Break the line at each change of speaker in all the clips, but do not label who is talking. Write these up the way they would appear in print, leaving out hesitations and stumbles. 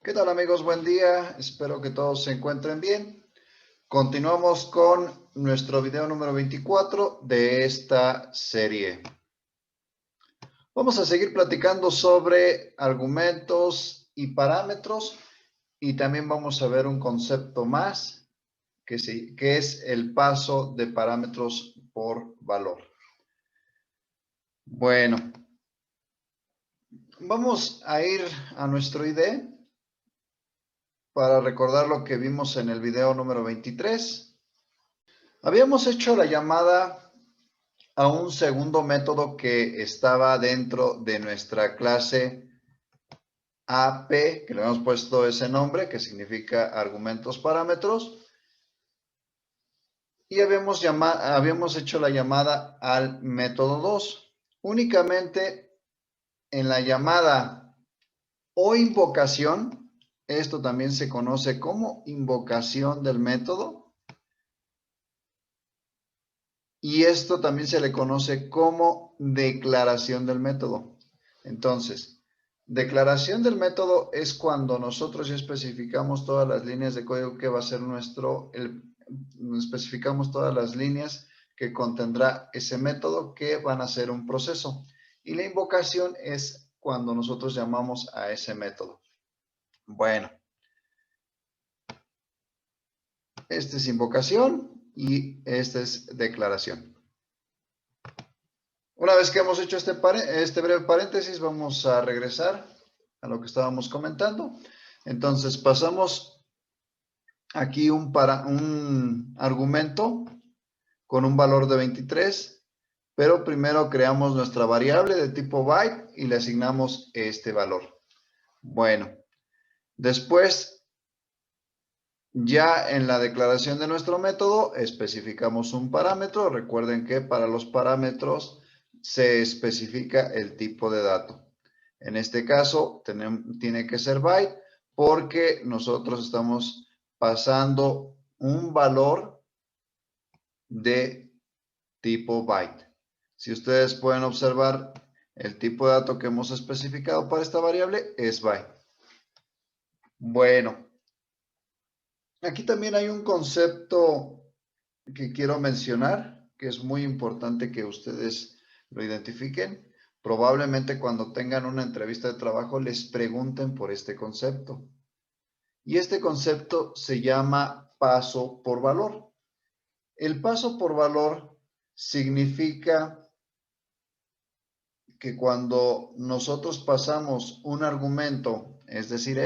¿Qué tal amigos? Buen día. Espero que todos se encuentren bien. Continuamos con nuestro video número 24 de esta serie. Vamos a seguir platicando sobre argumentos y parámetros y también vamos a ver un concepto más que es el paso de parámetros por valor. Bueno, vamos a ir a nuestro IDE para recordar lo que vimos en el video número 23. Habíamos hecho la llamada a un segundo método que estaba dentro de nuestra clase AP, que le hemos puesto ese nombre, que significa argumentos parámetros, y habíamos hecho la llamada al método 2. Únicamente en la llamada o invocación, esto también se conoce como invocación del método, y esto también se le conoce como declaración del método. Entonces, declaración del método es cuando nosotros ya especificamos todas las líneas de código que va a ser especificamos todas las líneas que contendrá ese método que van a ser un proceso. Y la invocación es cuando nosotros llamamos a ese método. Bueno, esta es invocación y esta es declaración. Una vez que hemos hecho este breve paréntesis, vamos a regresar a lo que estábamos comentando. Entonces, pasamos aquí un argumento con un valor de 23, pero primero creamos nuestra variable de tipo byte y le asignamos este valor. Bueno, después, ya en la declaración de nuestro método, especificamos un parámetro. Recuerden que para los parámetros se especifica el tipo de dato. En este caso, tiene que ser byte porque nosotros estamos pasando un valor de tipo byte. Si ustedes pueden observar, el tipo de dato que hemos especificado para esta variable es byte. Bueno, aquí también hay un concepto que quiero mencionar, que es muy importante que ustedes lo identifiquen. Probablemente cuando tengan una entrevista de trabajo les pregunten por este concepto. Y este concepto se llama paso por valor. El paso por valor significa que cuando nosotros pasamos un argumento, es decir,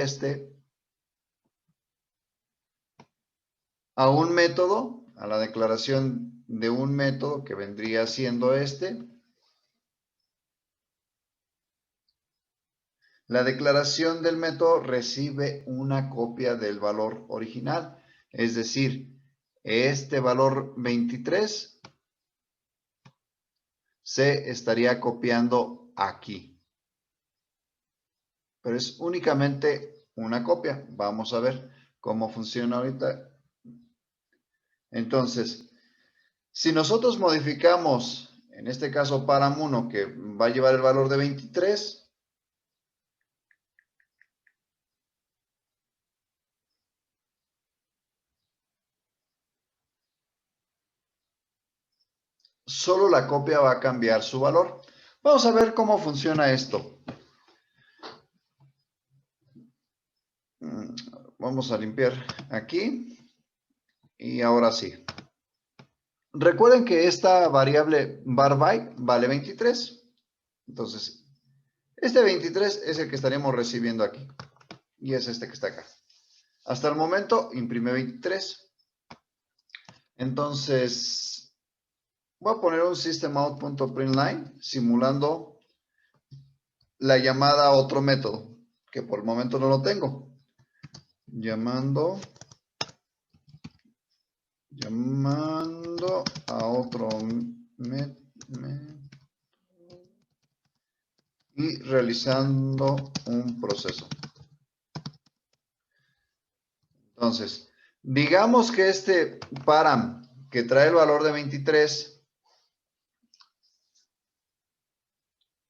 a un método, a la declaración de un método que vendría siendo la declaración del método recibe una copia del valor original. Es decir, este valor 23 se estaría copiando aquí. Pero es únicamente una copia. Vamos a ver cómo funciona ahorita. Entonces, si nosotros modificamos, en este caso param1, que va a llevar el valor de 23, solo la copia va a cambiar su valor. Vamos a ver cómo funciona esto. Vamos a limpiar aquí. Y ahora sí. Recuerden que esta variable var_byte vale 23. Entonces, este 23 es el que estaremos recibiendo aquí. Y es este que está acá. Hasta el momento imprime 23. Entonces, voy a poner un systemout.println simulando la llamada a otro método, que por el momento no lo tengo. Llamando a otro método y realizando un proceso. Entonces, digamos que este param que trae el valor de 23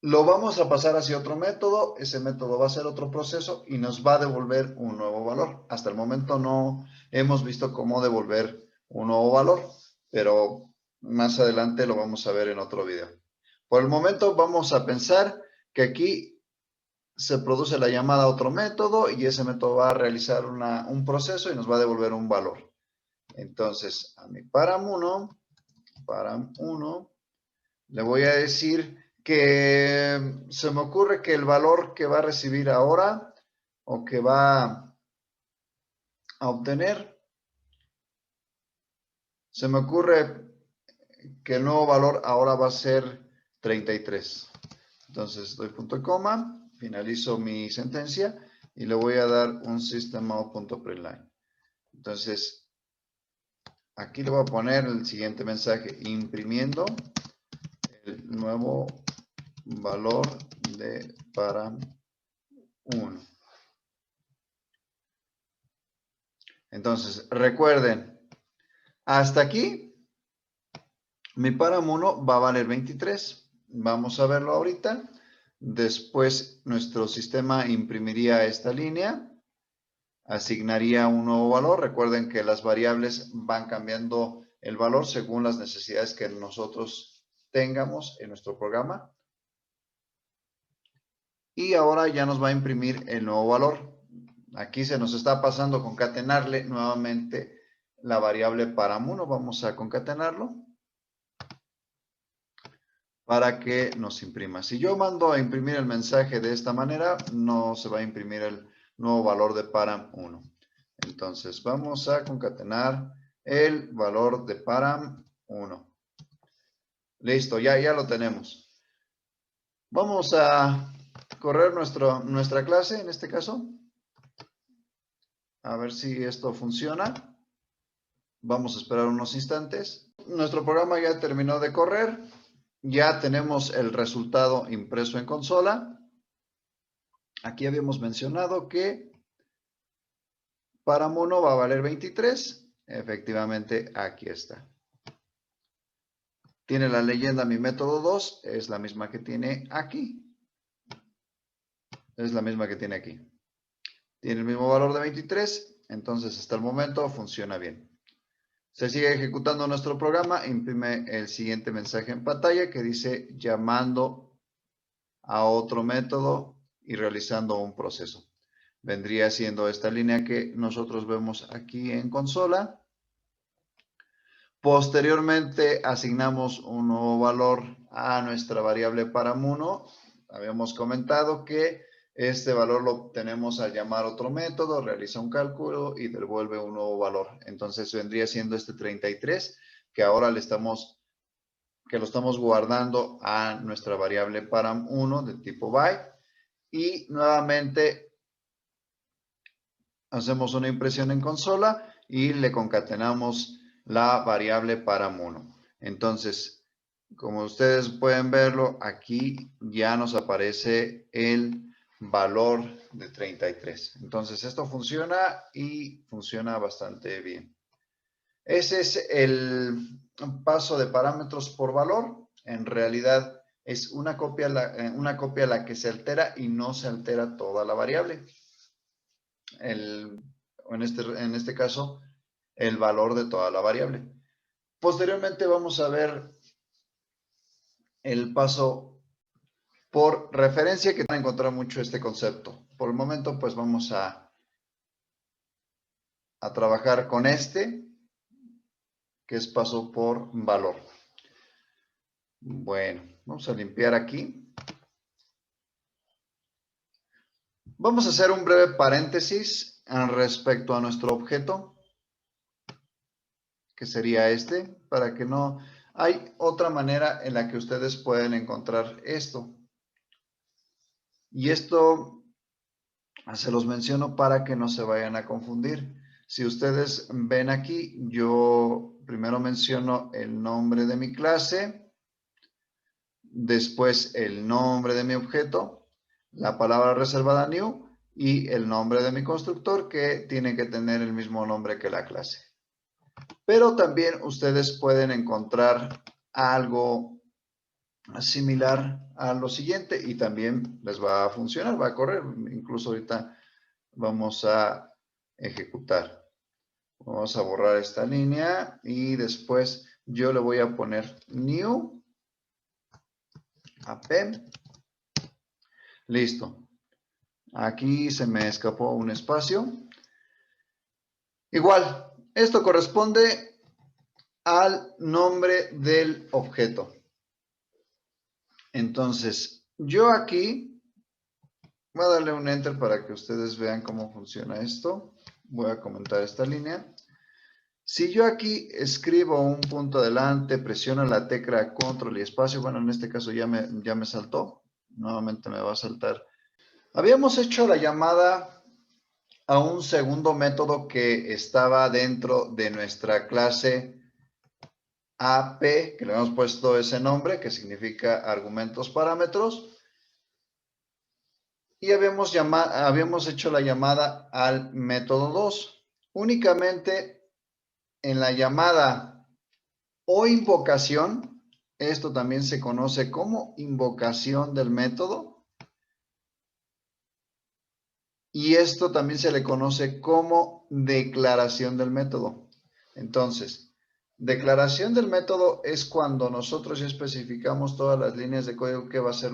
lo vamos a pasar hacia otro método, ese método va a ser otro proceso y nos va a devolver un nuevo valor. Hasta el momento no hemos visto cómo devolver un nuevo valor, pero más adelante lo vamos a ver en otro video. Por el momento vamos a pensar que aquí se produce la llamada a otro método y ese método va a realizar un proceso y nos va a devolver un valor. Entonces, a mi param1, le voy a decir que se me ocurre que el valor que va a recibir ahora o que va a obtener, se me ocurre que el nuevo valor ahora va a ser 33. Entonces doy punto y coma, finalizo mi sentencia y le voy a dar un system.out.println. Entonces, aquí le voy a poner el siguiente mensaje, imprimiendo el nuevo valor de param1. Entonces, recuerden, hasta aquí mi param1 va a valer 23. Vamos a verlo ahorita. Después nuestro sistema imprimiría esta línea, asignaría un nuevo valor. Recuerden que las variables van cambiando el valor según las necesidades que nosotros tengamos en nuestro programa. Y ahora ya nos va a imprimir el nuevo valor. Aquí se nos está pasando concatenarle nuevamente la variable param1. Vamos a concatenarlo para que nos imprima. Si yo mando a imprimir el mensaje de esta manera, no se va a imprimir el nuevo valor de param1. Entonces vamos a concatenar el valor de param1. Listo, ya lo tenemos. Vamos a correr nuestra clase en este caso. A ver si esto funciona. Vamos a esperar unos instantes. Nuestro programa ya terminó de correr. Ya tenemos el resultado impreso en consola. Aquí habíamos mencionado que param1 va a valer 23. Efectivamente, aquí está. Tiene la leyenda mi método 2. Es la misma que tiene aquí. Es la misma que tiene aquí. Tiene el mismo valor de 23. Entonces, hasta el momento funciona bien. Se sigue ejecutando nuestro programa, imprime el siguiente mensaje en pantalla que dice llamando a otro método y realizando un proceso. Vendría siendo esta línea que nosotros vemos aquí en consola. Posteriormente asignamos un nuevo valor a nuestra variable param1. Habíamos comentado que este valor lo obtenemos al llamar otro método, realiza un cálculo y devuelve un nuevo valor. Entonces vendría siendo este 33, que ahora lo estamos guardando a nuestra variable param1 de tipo byte. Y nuevamente hacemos una impresión en consola y le concatenamos la variable param1. Entonces, como ustedes pueden verlo, aquí ya nos aparece el valor de 33. Entonces, esto funciona y funciona bastante bien. Ese es el paso de parámetros por valor. En realidad es una copia a la que se altera y no se altera toda la variable. En este caso, el valor de toda la variable. Posteriormente vamos a ver el paso por referencia, que van a encontrar mucho este concepto. Por el momento, pues vamos a trabajar con este, que es paso por valor. Bueno, vamos a limpiar aquí. Vamos a hacer un breve paréntesis respecto a nuestro objeto, que sería este, para que no... Hay otra manera en la que ustedes pueden encontrar esto. Y esto se los menciono para que no se vayan a confundir. Si ustedes ven aquí, yo primero menciono el nombre de mi clase, después el nombre de mi objeto, la palabra reservada new y el nombre de mi constructor, que tiene que tener el mismo nombre que la clase. Pero también ustedes pueden encontrar algo similar a lo siguiente y también les va a funcionar, va a correr. Incluso ahorita vamos a ejecutar. Vamos a borrar esta línea y después yo le voy a poner new app. Listo. Aquí se me escapó un espacio. Igual, esto corresponde al nombre del objeto. Entonces, yo aquí voy a darle un enter para que ustedes vean cómo funciona esto. Voy a comentar esta línea. Si yo aquí escribo un punto adelante, presiono la tecla control y espacio, bueno, en este caso ya me saltó. Nuevamente me va a saltar. Habíamos hecho la llamada a un segundo método que estaba dentro de nuestra clase AP, que le hemos puesto ese nombre, que significa argumentos parámetros. Y habíamos hecho la llamada al método 2. Únicamente en la llamada o invocación, esto también se conoce como invocación del método. Y esto también se le conoce como declaración del método. Entonces, declaración del método es cuando nosotros ya especificamos todas las líneas de código que va a ser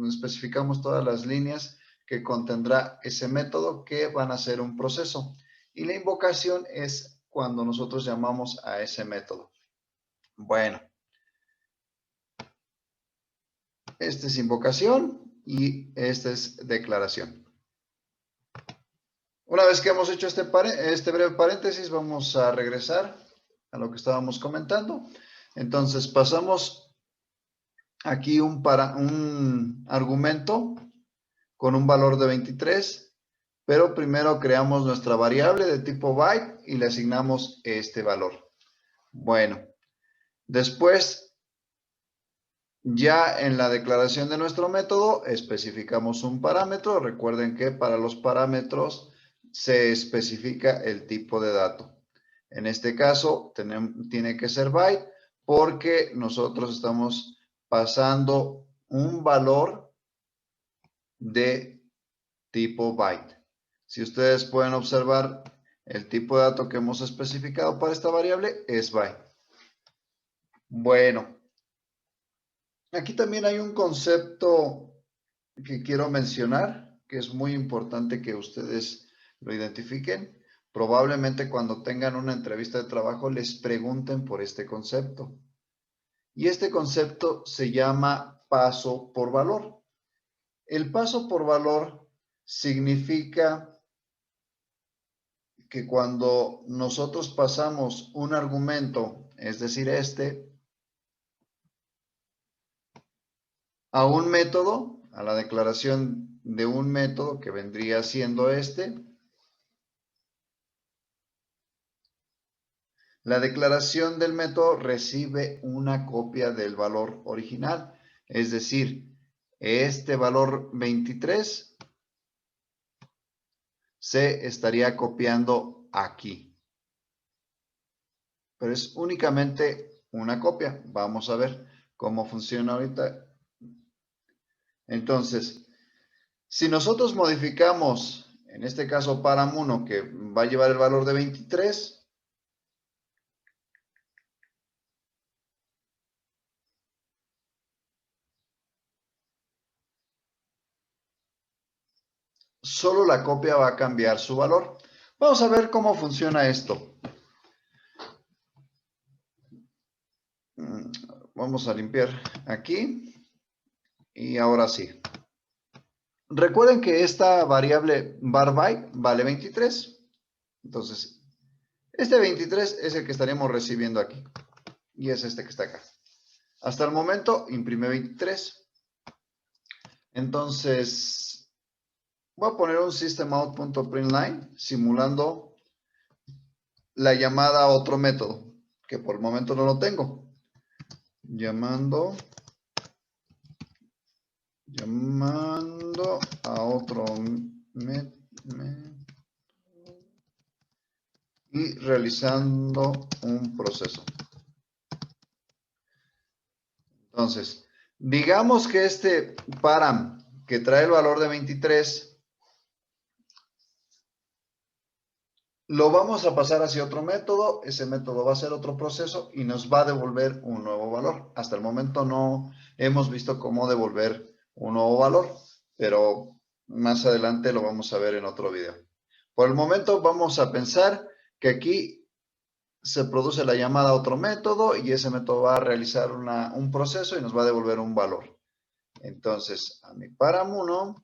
especificamos todas las líneas que contendrá ese método que van a ser un proceso. Y la invocación es cuando nosotros llamamos a ese método. Bueno, esta es invocación y esta es declaración. Una vez que hemos hecho este breve paréntesis, vamos a regresar a lo que estábamos comentando. Entonces, pasamos aquí un argumento con un valor de 23, pero primero creamos nuestra variable de tipo byte y le asignamos este valor. Bueno, después, ya en la declaración de nuestro método, especificamos un parámetro. Recuerden que para los parámetros se especifica el tipo de dato. En este caso, tiene que ser byte porque nosotros estamos pasando un valor de tipo byte. Si ustedes pueden observar, el tipo de dato que hemos especificado para esta variable es byte. Bueno, aquí también hay un concepto que quiero mencionar, que es muy importante que ustedes lo identifiquen. Probablemente cuando tengan una entrevista de trabajo les pregunten por este concepto. Y este concepto se llama paso por valor. El paso por valor significa que cuando nosotros pasamos un argumento, es decir, a un método, a la declaración de un método que vendría siendo la declaración del método recibe una copia del valor original. Es decir, este valor 23 se estaría copiando aquí. Pero es únicamente una copia. Vamos a ver cómo funciona ahorita. Entonces, si nosotros modificamos, en este caso param1, que va a llevar el valor de 23, solo la copia va a cambiar su valor. Vamos a ver cómo funciona esto. Vamos a limpiar aquí. Y ahora sí. Recuerden que esta variable var_byte vale 23. Entonces, este 23 es el que estaríamos recibiendo aquí. Y es este que está acá. Hasta el momento imprime 23. Entonces, voy a poner un systemout.println simulando la llamada a otro método, que por el momento no lo tengo. Llamando a otro método y realizando un proceso. Entonces, digamos que este param que trae el valor de 23, lo vamos a pasar hacia otro método, ese método va a ser otro proceso y nos va a devolver un nuevo valor. Hasta el momento no hemos visto cómo devolver un nuevo valor, pero más adelante lo vamos a ver en otro video. Por el momento vamos a pensar que aquí se produce la llamada a otro método y ese método va a realizar un proceso y nos va a devolver un valor. Entonces, a mi param1,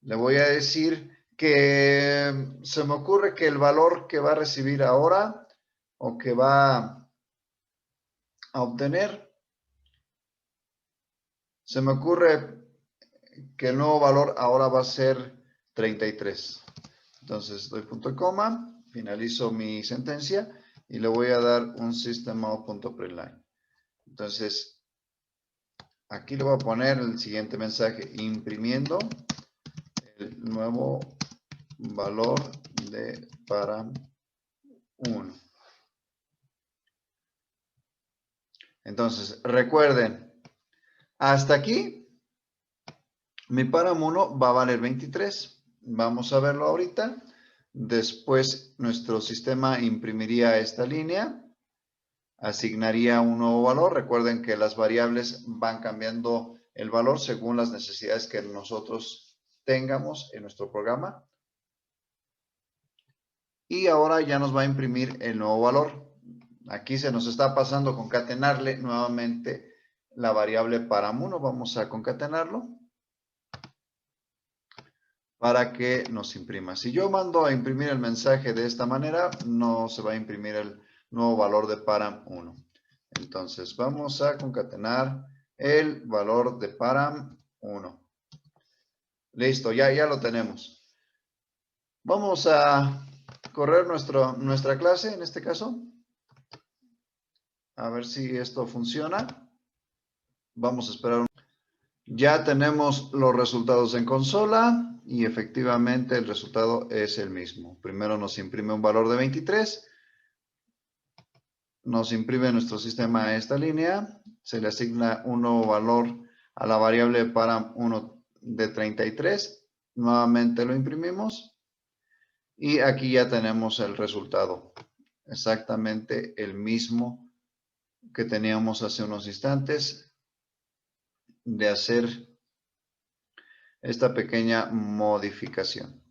le voy a decir que se me ocurre que el valor que va a recibir ahora o que va a obtener, se me ocurre que el nuevo valor ahora va a ser 33. Entonces doy punto y coma, finalizo mi sentencia y le voy a dar un system.out.println. Entonces, aquí le voy a poner el siguiente mensaje, imprimiendo el nuevo valor de param1. Entonces, recuerden, hasta aquí mi param1 va a valer 23. Vamos a verlo ahorita. Después nuestro sistema imprimiría esta línea, asignaría un nuevo valor. Recuerden que las variables van cambiando el valor según las necesidades que nosotros tengamos en nuestro programa. Y ahora ya nos va a imprimir el nuevo valor. Aquí se nos está pasando concatenarle nuevamente la variable param1. Vamos a concatenarlo para que nos imprima. Si yo mando a imprimir el mensaje de esta manera, no se va a imprimir el nuevo valor de param1. Entonces vamos a concatenar el valor de param1. Listo, ya lo tenemos. Vamos a correr nuestra clase en este caso. A ver si esto funciona. Vamos a esperar. Ya tenemos los resultados en consola y efectivamente el resultado es el mismo. Primero nos imprime un valor de 23. Nos imprime nuestro sistema esta línea. Se le asigna un nuevo valor a la variable param1 de 33. Nuevamente lo imprimimos. Y aquí ya tenemos el resultado. Exactamente el mismo que teníamos hace unos instantes de hacer esta pequeña modificación.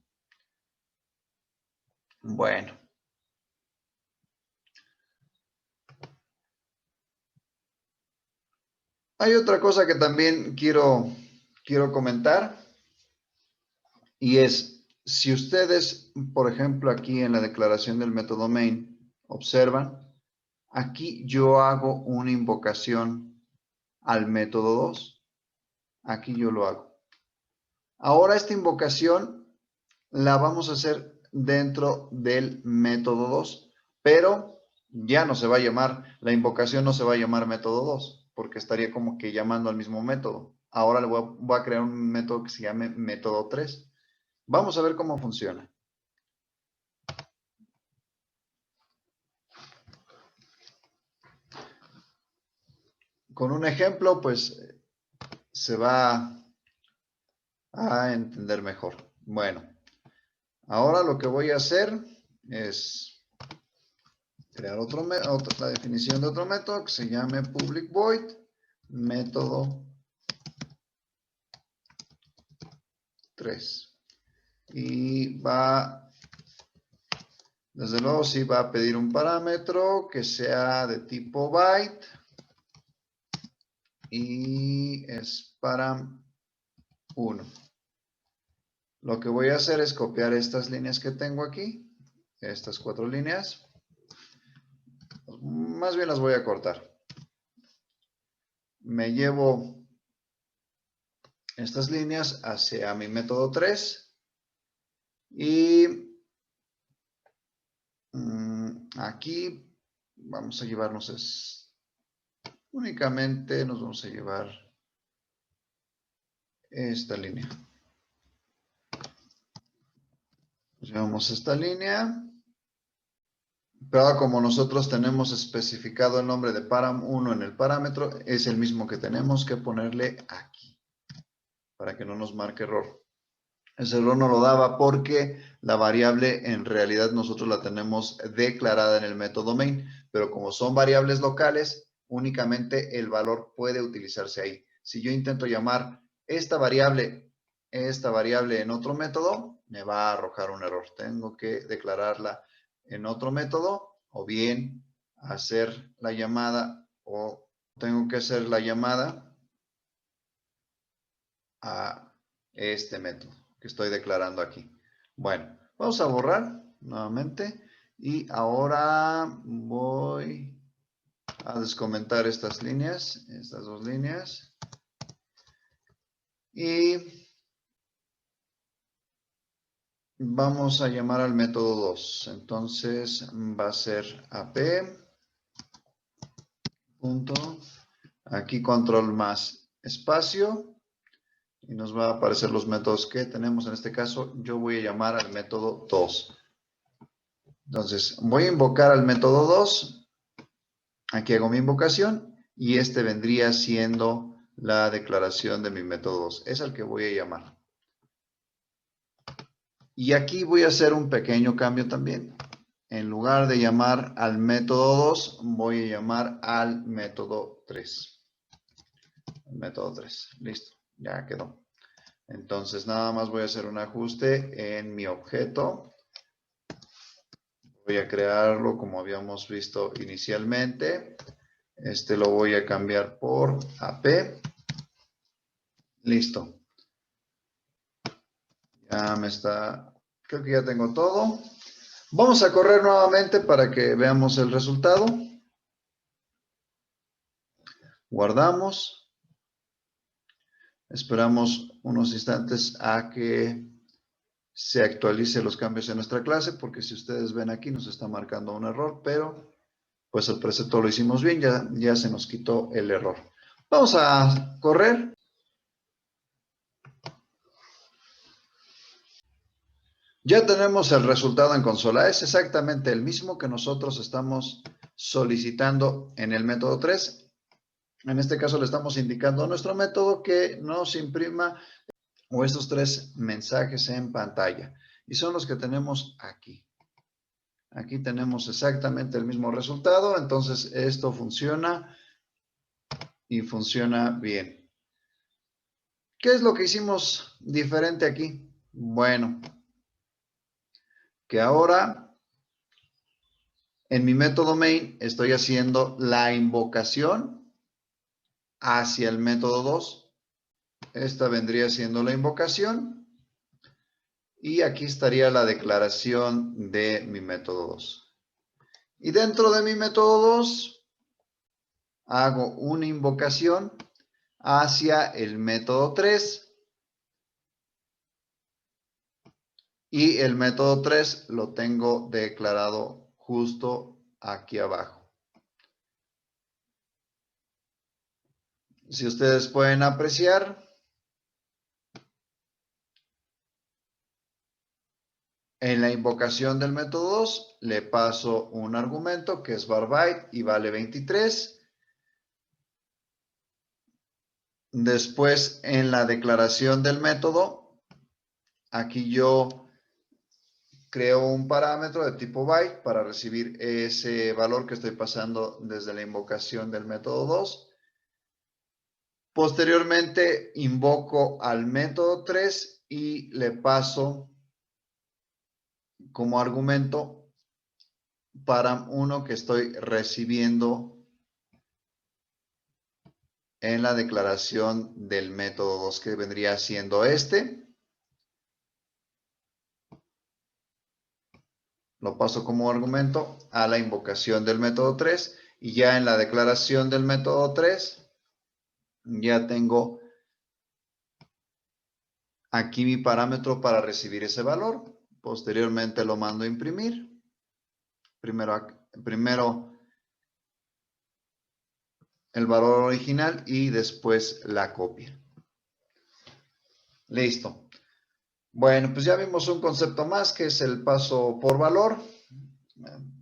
Bueno. Hay otra cosa que también quiero comentar y es, si ustedes, por ejemplo, aquí en la declaración del método main, observan, aquí yo hago una invocación al método 2. Aquí yo lo hago. Ahora esta invocación la vamos a hacer dentro del método 2, pero ya no se va a llamar, la invocación no se va a llamar método 2, porque estaría como que llamando al mismo método. Ahora le voy a crear un método que se llame método 3. Vamos a ver cómo funciona. Con un ejemplo, pues, se va a entender mejor. Bueno, ahora lo que voy a hacer es crear la definición de otro método que se llame public void método 3. Y desde luego sí va a pedir un parámetro que sea de tipo byte y es param1. Lo que voy a hacer es copiar estas líneas que tengo aquí, estas 4 líneas. Más bien las voy a cortar. Me llevo estas líneas hacia mi método 3 y aquí vamos a llevarnos únicamente nos vamos a llevar esta línea. Nos llevamos esta línea Pero como nosotros tenemos especificado el nombre de param1 en el parámetro, es el mismo que tenemos que ponerle aquí, para que no nos marque error. Ese error no lo daba porque la variable en realidad nosotros la tenemos declarada en el método main, pero como son variables locales, únicamente el valor puede utilizarse ahí. Si yo intento llamar esta variable en otro método, me va a arrojar un error. Tengo que declararla en otro método o bien hacer la llamada o tengo que hacer la llamada a este método que estoy declarando aquí. Bueno, vamos a borrar nuevamente y ahora voy a descomentar estas líneas, estas dos líneas y vamos a llamar al método 2. Entonces va a ser ap punto, aquí control más espacio y nos va a aparecer los métodos que tenemos. En este caso yo voy a llamar al método 2. Entonces voy a invocar al método 2. Aquí hago mi invocación y este vendría siendo la declaración de mi método 2. Es al que voy a llamar. Y aquí voy a hacer un pequeño cambio también. En lugar de llamar al método 2, voy a llamar al método 3. El método 3. Listo, ya quedó. Entonces nada más voy a hacer un ajuste en mi objeto. Voy a crearlo como habíamos visto inicialmente. Este lo voy a cambiar por AP. Listo. Ya me está, creo que ya tengo todo. Vamos a correr nuevamente para que veamos el resultado. Guardamos. Esperamos unos instantes a que se actualicen los cambios en nuestra clase, porque si ustedes ven aquí nos está marcando un error, pero pues al precepto lo hicimos bien, ya se nos quitó el error. Vamos a correr. Ya tenemos el resultado en consola. Es exactamente el mismo que nosotros estamos solicitando en el método 3. En este caso le estamos indicando a nuestro método que nos imprima o estos 3 mensajes en pantalla. Y son los que tenemos aquí. Aquí tenemos exactamente el mismo resultado. Entonces esto funciona y funciona bien. ¿Qué es lo que hicimos diferente aquí? Bueno, que ahora en mi método main estoy haciendo la invocación hacia el método 2. Esta vendría siendo la invocación. Y aquí estaría la declaración de mi método 2. Y dentro de mi método 2 hago una invocación hacia el método 3. Y el método 3 lo tengo declarado justo aquí abajo. Si ustedes pueden apreciar, en la invocación del método 2 le paso un argumento que es var_byte y vale 23. Después en la declaración del método, aquí yo creo un parámetro de tipo byte para recibir ese valor que estoy pasando desde la invocación del método 2. Posteriormente invoco al método 3 y le paso como argumento param1 que estoy recibiendo en la declaración del método 2, que vendría siendo este. Lo paso como argumento a la invocación del método 3 y ya en la declaración del método 3 ya tengo aquí mi parámetro para recibir ese valor. Posteriormente lo mando a imprimir. Primero el valor original y después la copia. Listo. Bueno, pues ya vimos un concepto más que es el paso por valor.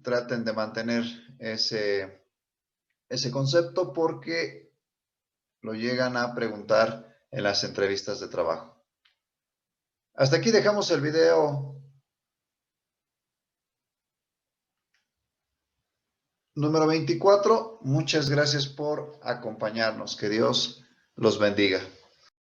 traten de mantener ese concepto porque lo llegan a preguntar en las entrevistas de trabajo. Hasta aquí dejamos el video número 24. Muchas gracias por acompañarnos. Que Dios los bendiga.